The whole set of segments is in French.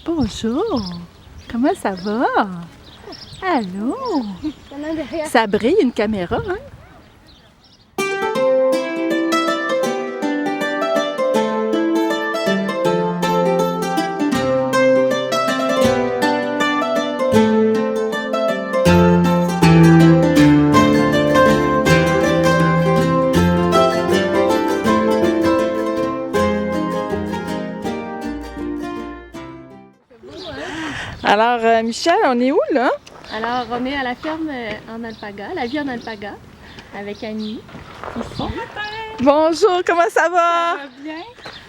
Bonjour, comment ça va? Allô? Ça brille une caméra, hein? Alors, Michel, on est où, là? Alors, on est à la ferme en alpaga, la vie en alpaga, avec Annie, ici. Bon matin! Bonjour, comment ça va? Ça va bien?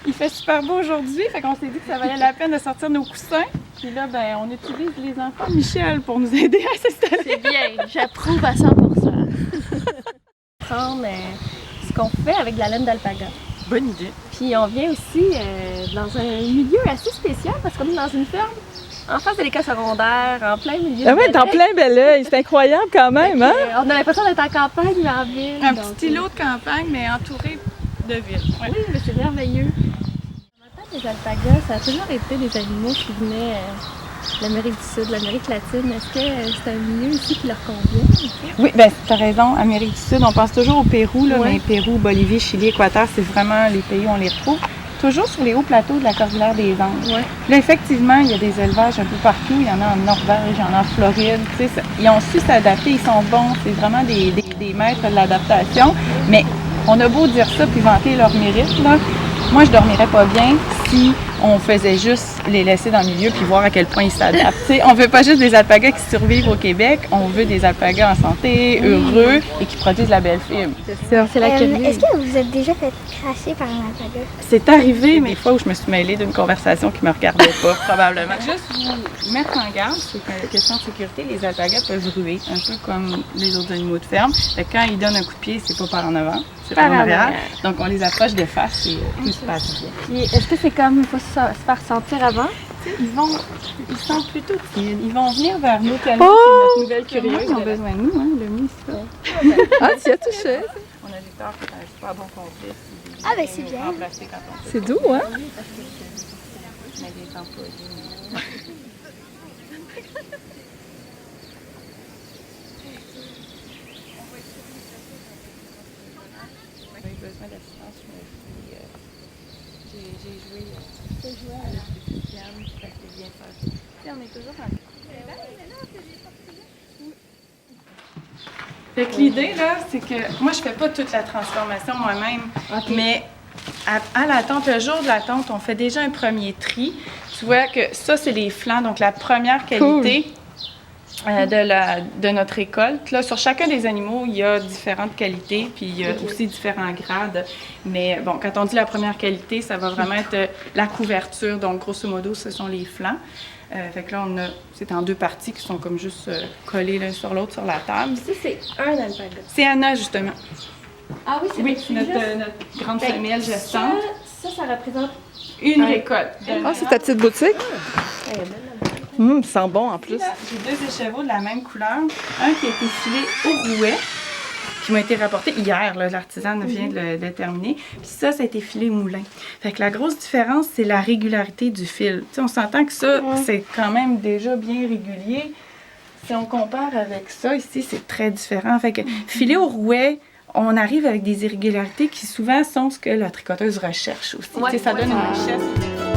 Il fait super beau aujourd'hui, fait qu'on s'est dit que ça valait la peine de sortir nos coussins. Puis là, ben, on utilise les enfants de Michel pour nous aider à s'installer. C'est bien, j'approuve à 100%. Prendre ce qu'on fait avec de la laine d'alpaga. Bonne idée. Puis on vient aussi dans un milieu assez spécial parce qu'on est dans une ferme en face de l'école secondaire, en plein milieu. Ah ouais, dans plein bel oeil, c'est incroyable quand même, hein? On a l'impression d'être en campagne mais en ville. Un petit îlot de campagne, mais entouré de ville. Ouais. Oui, mais c'est merveilleux. Les alpagas, ça a toujours été des animaux qui venaient de l'Amérique du Sud, de l'Amérique latine. Est-ce que c'est un milieu ici qui leur convient? Oui, ben tu as raison. Amérique du Sud, on pense toujours au Pérou, là, Ouais. mais Pérou, Bolivie, Chili, Équateur, c'est vraiment les pays où on les retrouve. Toujours sur les hauts plateaux de la cordillère des Andes. Ouais. Là, effectivement, il y a des élevages un peu partout. Il y en a en Norvège, il y en a en Floride. Tu sais, ils ont su s'adapter, ils sont bons. C'est vraiment des maîtres de l'adaptation. Mais on a beau dire ça puis vanter leur mérite, là. Moi, je dormirais pas bien si on faisait juste les laisser dans le milieu puis voir à quel point ils s'adaptent. Tu sais, on veut pas juste des alpagas qui survivent au Québec, on veut des alpagas en santé, heureux et qui produisent la belle fibre. C'est la curieuse. Est-ce que vous êtes déjà fait cracher par un alpaga? C'est arrivé, mais des fois où je me suis mêlée d'une conversation qui me regardait pas, probablement. Juste vous mettre en garde, c'est une question de sécurité, les alpagas peuvent ruer, un peu comme les autres animaux de ferme. Fait que quand ils donnent un coup de pied, c'est pas par en avant, c'est par en arrière. Donc on les approche de face et tout se passe bien. Puis, est-ce que c'est comme il faut se faire sentir avant? Ils sont plutôt timides. Ils vont venir vers nous. Puis, c'est notre nouvelle curieuse. Ils ont besoin de nous, hein, le mie, c'est ça. Ah, tu y as touché. On a Victor qui est un super bon complice. Ah, ben c'est bien. Remplacer quand on peut. C'est doux, hein? Mais des employés. On a eu besoin d'assistance, je me suis j'ai joué à la petite piano, ça s'est bien passé. Puis on est toujours en... Fait que l'idée, là, c'est que moi, je fais pas toute la transformation moi-même, mais à la tente, le jour de la tente, on fait déjà un premier tri. Tu vois que ça, c'est les flancs, donc la première qualité de notre récolte. Là, sur chacun des animaux, il y a différentes qualités, puis il y a aussi différents grades. Mais bon, quand on dit la première qualité, ça va vraiment être la couverture. Donc, grosso modo, ce sont les flancs. Fait que là, c'est en deux parties qui sont comme juste collées l'un sur l'autre sur la table. Ça, c'est un alpaga. C'est Anna, justement. Ah oui, c'est Oui, celui-là. notre grande femelle gestante. Ça représente Une récolte. Ah, c'est ta petite boutique? Ça sent bon en plus. J'ai deux écheveaux de la même couleur. Un qui a été filé au rouet, qui m'a été rapporté hier. L'artisane vient de le terminer. Puis ça a été filé au moulin. Fait que la grosse différence, c'est la régularité du fil. Tu sais, on s'entend que ça, c'est quand même déjà bien régulier. Si on compare avec ça, ici, c'est très différent. Fait que filé au rouet, on arrive avec des irrégularités qui souvent sont ce que la tricoteuse recherche aussi. Tu sais, ça donne une richesse.